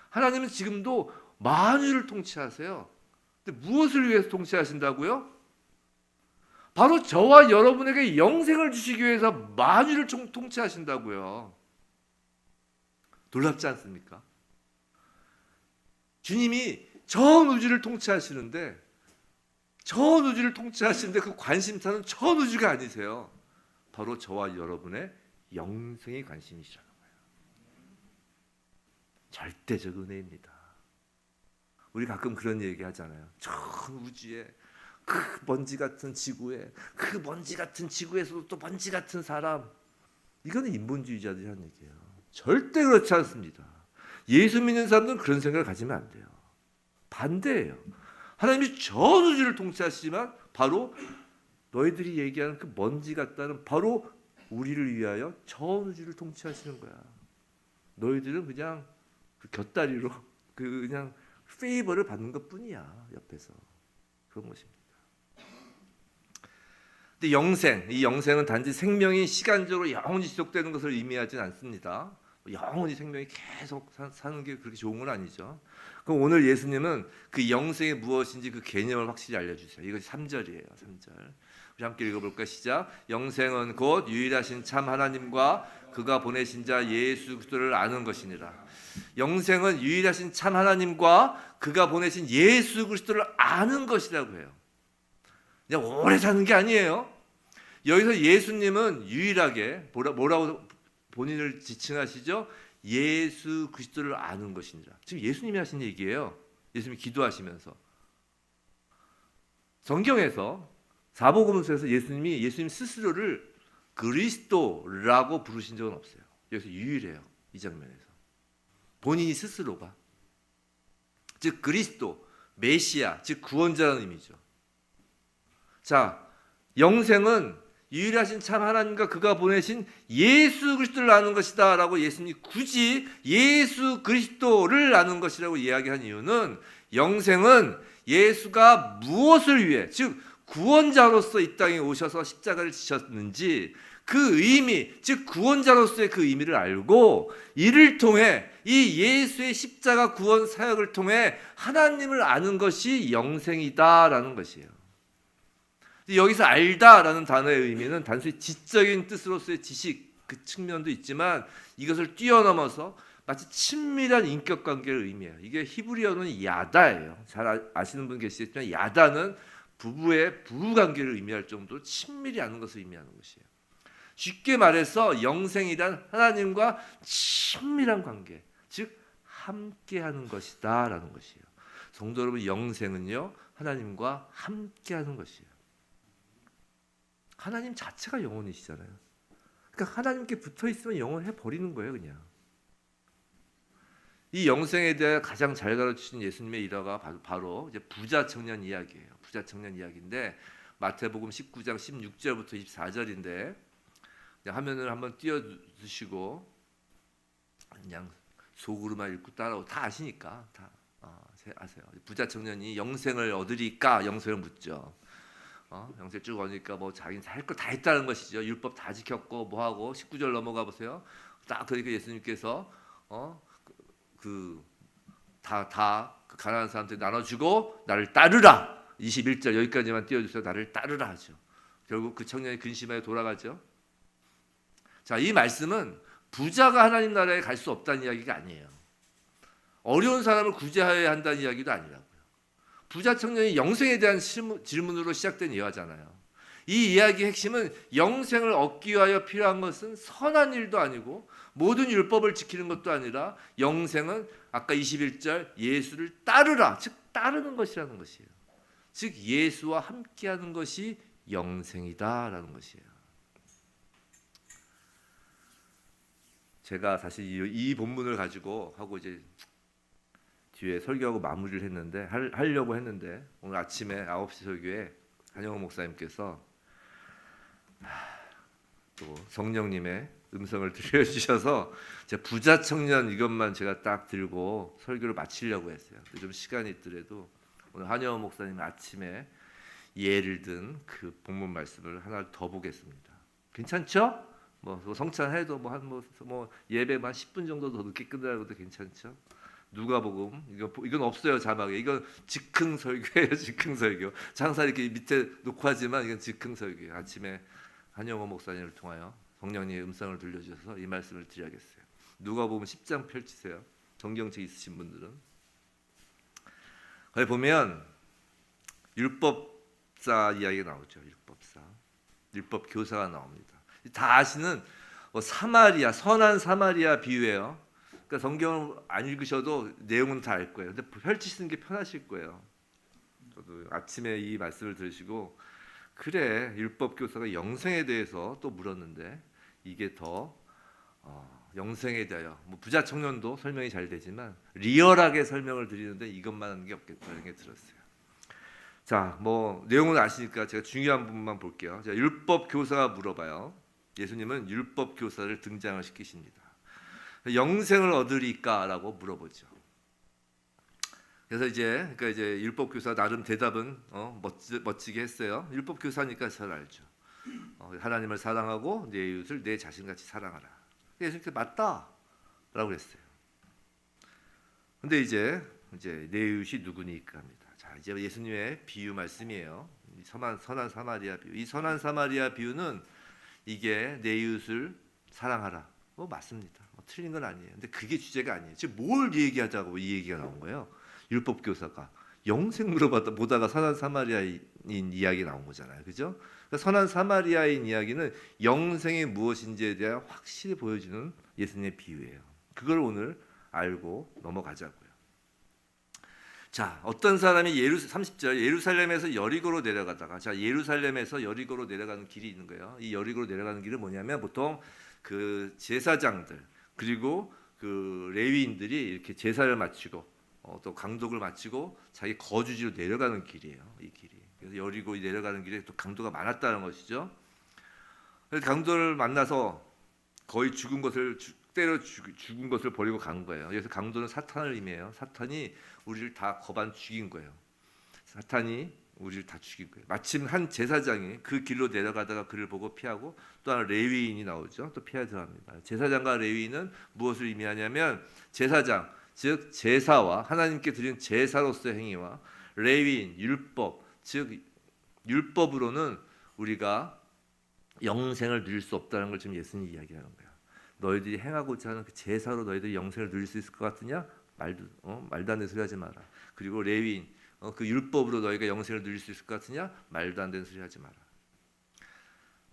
하나님은 지금도 만유를 통치하세요. 근데 무엇을 위해서 통치하신다고요? 바로 저와 여러분에게 영생을 주시기 위해서 만유를 통치하신다고요. 놀랍지 않습니까? 주님이 전 우주를 통치하시는데 그 관심사는 전 우주가 아니세요. 바로 저와 여러분의 영생의 관심이시라는 거예요. 절대적 은혜입니다. 우리 가끔 그런 얘기 하잖아요. 전 우주에 그 먼지 같은 지구에 그 먼지 같은 지구에서도 또 먼지 같은 사람. 이거는 인본주의자들이 하는 얘기예요. 절대 그렇지 않습니다. 예수 믿는 사람들은 그런 생각을 가지면 안 돼요. 반대예요. 하나님이 전 우주를 통치하시지만 바로 너희들이 얘기하는 그 먼지 같다는 바로 우리를 위하여 전 우주를 통치하시는 거야. 너희들은 그냥 그 곁다리로 그냥 페이버를 받는 것뿐이야. 옆에서. 그런 것입니다. 근데 이 영생은 단지 생명이 시간적으로 영원히 지속되는 것을 의미하지는 않습니다. 영원히 생명이 계속 사는 게 그렇게 좋은 건 아니죠. 그럼 오늘 예수님은 그 영생이 무엇인지 그 개념을 확실히 알려주세요. 이것이 3절이에요. 3절. 우리 함께 읽어볼까? 시작. 영생은 곧 유일하신 참 하나님과 그가 보내신 자 예수 그리스도를 아는 것이니라. 영생은 유일하신 참 하나님과 그가 보내신 예수 그리스도를 아는 것이라고 해요. 그냥 오래 사는 게 아니에요. 여기서 예수님은 유일하게 뭐라고 본인을 지칭하시죠? 예수 그리스도를 아는 것이니라. 지금 예수님이 하신 얘기예요. 예수님이 기도하시면서 성경에서 사복음서에서 예수님 스스로를 그리스도라고 부르신 적은 없어요. 여기서 유일해요. 이 장면에서 본인이 스스로가 즉 그리스도 메시아 즉 구원자라는 의미죠. 자, 영생은 유일하신 참 하나님과 그가 보내신 예수 그리스도를 아는 것이다 라고 예수님이 굳이 예수 그리스도를 아는 것이라고 이야기한 이유는 영생은 예수가 무엇을 위해 즉 구원자로서 이 땅에 오셔서 십자가를 지셨는지 그 의미 즉 구원자로서의 그 의미를 알고 이를 통해 이 예수의 십자가 구원 사역을 통해 하나님을 아는 것이 영생이다라는 것이에요. 여기서 알다라는 단어의 의미는 단순히 지적인 뜻으로서의 지식 그 측면도 있지만 이것을 뛰어넘어서 마치 친밀한 인격 관계를 의미해요. 이게 히브리어는 야다예요. 잘 아시는 분 계시겠지만 야다는 부부의 부부 관계를 의미할 정도로 친밀히 하는 것을 의미하는 것이에요. 쉽게 말해서 영생이란 하나님과 친밀한 관계, 즉 함께하는 것이다라는 것이에요. 성도 여러분, 영생은요 하나님과 함께하는 것이에요. 하나님 자체가 영혼이시잖아요. 그러니까 하나님께 붙어 있으면 영원해 버리는 거예요, 그냥. 이 영생에 대해 가장 잘 가르치신 예수님의 일화가 바로 이제 부자 청년 이야기예요. 부자 청년 이야기인데 마태복음 19장 16절부터 24절인데 화면을 한번 띄워주시고 그냥 속으로만 읽고 따라오고 다 아시니까 다 아세요. 부자 청년이 영생을 얻으리까 영생을 묻죠. 영생 쭉 얻으니까 뭐 자기는 할 거 다 했다는 것이죠. 율법 다 지켰고 뭐 하고 19절 넘어가 보세요. 딱 그러니까 예수님께서 그 가난한 사람들 나눠주고 나를 따르라. 21절 여기까지만 띄워주세요. 나를 따르라 하죠. 결국 그 청년이 근심하여 돌아가죠. 자, 이 말씀은 부자가 하나님 나라에 갈 수 없다는 이야기가 아니에요. 어려운 사람을 구제하여야 한다는 이야기도 아니라고요. 부자 청년이 영생에 대한 질문으로 시작된 이야기잖아요. 이 이야기의 핵심은 영생을 얻기 위하여 필요한 것은 선한 일도 아니고 모든 율법을 지키는 것도 아니라 영생은 아까 21절 예수를 따르라, 즉 따르는 것이라는 것이에요. 즉 예수와 함께하는 것이 영생이다라는 것이에요. 제가 사실 이 본문을 가지고 하고 이제 뒤에 설교하고 마무리를 했는데 하려고 했는데 오늘 아침에 9시 설교에 한영호 목사님께서 또 성령님의 음성을 들려주셔서 제가 부자 청년 이것만 제가 딱 들고 설교를 마치려고 했어요. 좀 시간이 있더라도 오늘 한영호 목사님 아침에 예를 든 그 본문 말씀을 하나 더 보겠습니다. 괜찮죠? 뭐 성찬해도 뭐 예배만 10분 정도 더 늦게 끝나고도 괜찮죠? 누가복음 이건 없어요 자막에. 이건 즉흥 설교예요. 즉흥 설교. 장사 이렇게 밑에 놓고 하지만 이건 즉흥 설교예요. 아침에 한영호 목사님을 통하여 성령님의 음성을 들려주셔서 이 말씀을 드려야겠어요. 누가복음 10장 펼치세요. 정경책 있으신 분들은 거기 보면 율법사 이야기가 나오죠. 율법 교사가 나옵니다. 다 아시는 사마리아 선한 사마리아 비유예요. 그러니까 성경을 안 읽으셔도 내용은 다 알 거예요. 근데 펼치시는 게 편하실 거예요. 저도 아침에 이 말씀을 들으시고 그래 율법 교사가 영생에 대해서 또 물었는데 이게 더 영생에 대하여 뭐 부자 청년도 설명이 잘 되지만 리얼하게 설명을 드리는데 이것만 하는 게 없겠다 이런 게 들었어요. 자, 뭐 내용은 아시니까 제가 중요한 부분만 볼게요. 자, 율법 교사가 물어봐요. 예수님은 율법 교사를 등장을 시키십니다. 영생을 얻으리까라고 물어보죠. 그래서 이제 율법 교사 나름 대답은 멋지게 했어요. 율법 교사니까 잘 알죠. 하나님을 사랑하고 내 이웃을 내 자신같이 사랑하라. 예수님께 맞다라고 그랬어요. 근데 이제 내 이웃이 누구니까 합니다. 자, 이제 예수님의 비유 말씀이에요. 선한 사마리아 비유. 이 선한 사마리아 비유는 이게 내 이웃을 사랑하라. 뭐 맞습니다. 틀린 건 아니에요. 근데 그게 주제가 아니에요. 지금 뭘 얘기하자고 이 얘기가 나온 거예요. 율법 교사가 영생 보다가 선한 사마리아인 이야기 나온 거잖아요. 그죠? 그러니까 선한 사마리아인 이야기는 영생이 무엇인지에 대해 확실히 보여주는 예수님의 비유예요. 그걸 오늘 알고 넘어가자고요. 자, 어떤 사람이 30절 예루살렘에서 여리고로 내려가다가 예루살렘에서 여리고로 내려가는 길이 있는 거예요. 이 여리고로 내려가는 길은 뭐냐면 보통 그 제사장들 그리고 그 레위인들이 이렇게 제사를 마치고 또 강독을 마치고 자기 거주지로 내려가는 길이에요. 이 길이. 그래서 여리고 내려가는 길에 또 강도가 많았다는 것이죠. 그래서 강도를 만나서 거의 죽은 것을 버리고 간 거예요. 그래서 강도는 사탄을 의미해요. 사탄이 우리를 다 거반 죽인 거예요. 사탄이 우리를 다 죽인 거예요. 마침 한 제사장이 그 길로 내려가다가 그를 보고 피하고 또 하나 레위인이 나오죠. 또 피해 들어갑니다. 제사장과 레위인은 무엇을 의미하냐면 제사장 즉 제사와 하나님께 드린 제사로서의 행위와 레위인 율법 즉 율법으로는 우리가 영생을 누릴 수 없다는 걸 지금 예수님이 이야기하는 거야. 너희들이 행하고자 하는 그 제사로 너희들이 영생을 누릴 수 있을 것 같으냐? 말도 안 되는 소리 하지 마라. 그리고 레위인 그 율법으로 너희가 영생을 누릴 수 있을 것 같으냐? 말도 안 되는 소리 하지 마라.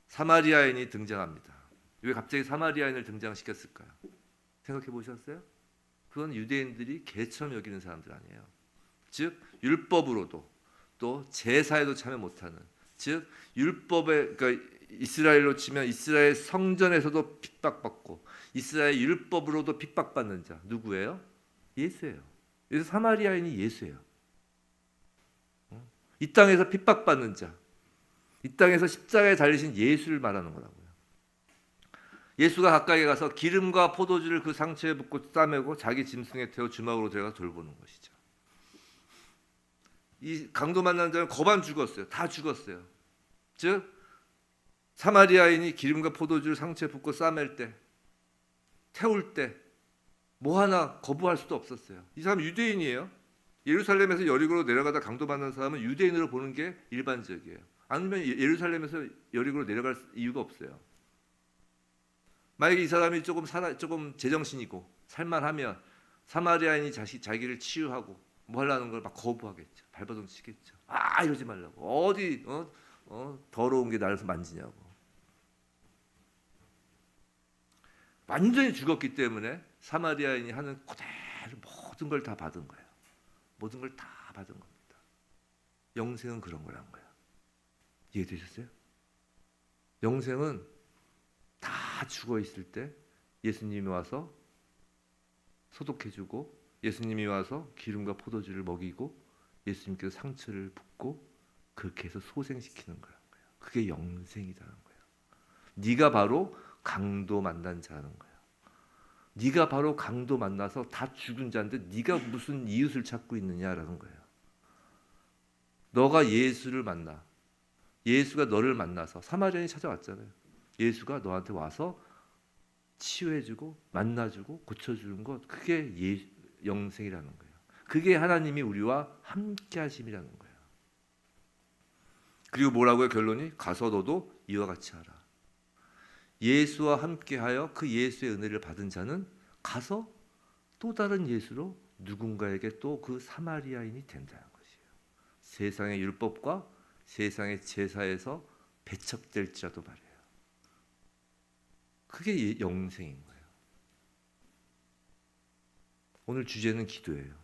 사마리아인이 등장합니다. 왜 갑자기 사마리아인을 등장시켰을까요? 생각해 보셨어요? 그건 유대인들이 개처럼 여기는 사람들 아니에요. 즉 율법으로도 또 제사에도 참여 못하는, 즉 율법에, 그러니까 이스라엘로 치면 이스라엘 성전에서도 핍박받고 이스라엘 율법으로도 핍박받는 자 누구예요? 예수예요. 그래서 사마리아인이 예수예요. 이 땅에서 핍박받는 자, 이 땅에서 십자가에 달리신 예수를 말하는 거라고요. 예수가 가까이 가서 기름과 포도주를 그 상처에 붓고 싸매고 자기 짐승에 태워 주막으로 들어가 돌보는 것이죠. 이 강도 만난 자는 거반 죽었어요. 다 죽었어요. 즉 사마리아인이 기름과 포도주를 상처에 붓고 싸맬 때, 태울 때 뭐 하나 거부할 수도 없었어요. 이 사람 유대인이에요. 예루살렘에서 여리고로 내려가다 강도 만난 사람은 유대인으로 보는 게 일반적이에요. 아니면 예루살렘에서 여리고로 내려갈 이유가 없어요. 만약에 이 사람이 조금 제정신이고 살만하면 사마리아인이 자기를 치유하고 뭐 하려는 걸 막 거부하겠죠. 발버둥 치겠죠. 이러지 말라고. 어디 더러운 게 나를 만지냐고. 완전히 죽었기 때문에 사마리아인이 하는 그대로 모든 걸 다 받은 거예요. 모든 걸 다 받은 겁니다. 영생은 그런 거란 거예요. 이해되셨어요? 영생은 다 죽어 있을 때 예수님이 와서 소독해주고 예수님이 와서 기름과 포도주를 먹이고 예수님께서 상처를 붓고 그렇게 해서 소생시키는 거예요. 그게 영생이라는 거예요. 네가 바로 강도 만난 자라는 거예요. 네가 바로 강도 만나서 다 죽은 자인데 네가 무슨 이웃을 찾고 있느냐라는 거예요. 너가 예수를 만나, 예수가 너를 만나서 사마리아인이 찾아왔잖아요. 예수가 너한테 와서 치유해주고 만나주고 고쳐주는 것, 그게 영생이라는 거예요. 그게 하나님이 우리와 함께하심이라는 거예요. 그리고 뭐라고요? 결론이 가서 너도 이와 같이 하라. 예수와 함께하여 그 예수의 은혜를 받은 자는 가서 또 다른 예수로 누군가에게 또 그 사마리아인이 된다는 것이에요. 세상의 율법과 세상의 제사에서 배척될지라도 말이에요. 그게 영생인 거예요. 오늘 주제는 기도예요.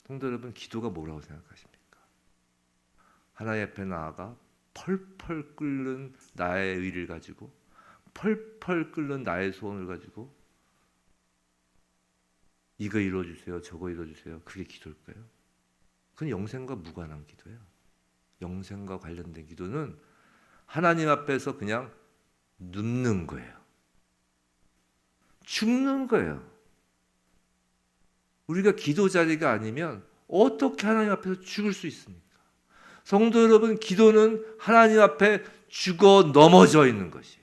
성도 여러분, 기도가 뭐라고 생각하십니까? 하나님 앞에 나아가 펄펄 끓는 나의 의를 가지고 펄펄 끓는 나의 소원을 가지고 이거 이루어주세요, 저거 이루어주세요. 그게 기도일까요? 그건 영생과 무관한 기도예요. 영생과 관련된 기도는 하나님 앞에서 그냥 눕는 거예요. 죽는 거예요. 우리가 기도 자리가 아니면 어떻게 하나님 앞에서 죽을 수 있습니까? 성도 여러분, 기도는 하나님 앞에 죽어 넘어져 있는 것이에요.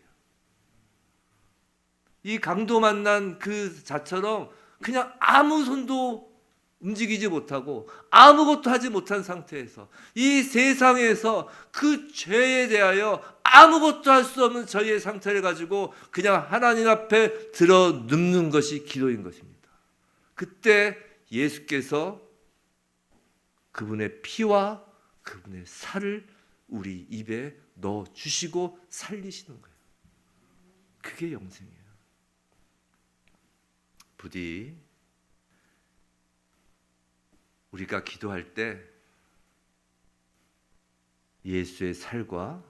이 강도 만난 그 자처럼 그냥 아무 손도 움직이지 못하고 아무것도 하지 못한 상태에서 이 세상에서 그 죄에 대하여 아무것도 할 수 없는 저희의 상태를 가지고 그냥 하나님 앞에 들어 눕는 것이 기도인 것입니다. 그때 예수께서 그분의 피와 그분의 살을 우리 입에 넣어 주시고 살리시는 거예요. 그게 영생이에요. 부디 우리가 기도할 때 예수의 살과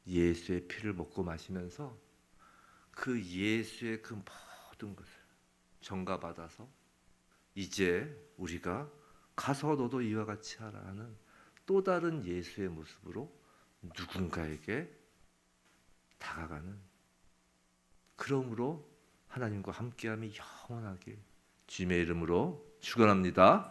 예수의 피를 먹고 마시면서 그 예수의 그 모든 것을 전가받아서 이제 우리가 가서 너도 이와 같이 하라는 또 다른 예수의 모습으로 누군가에게 다가가는, 그러므로 하나님과 함께함이 영원하길 주님의 이름으로 축원합니다.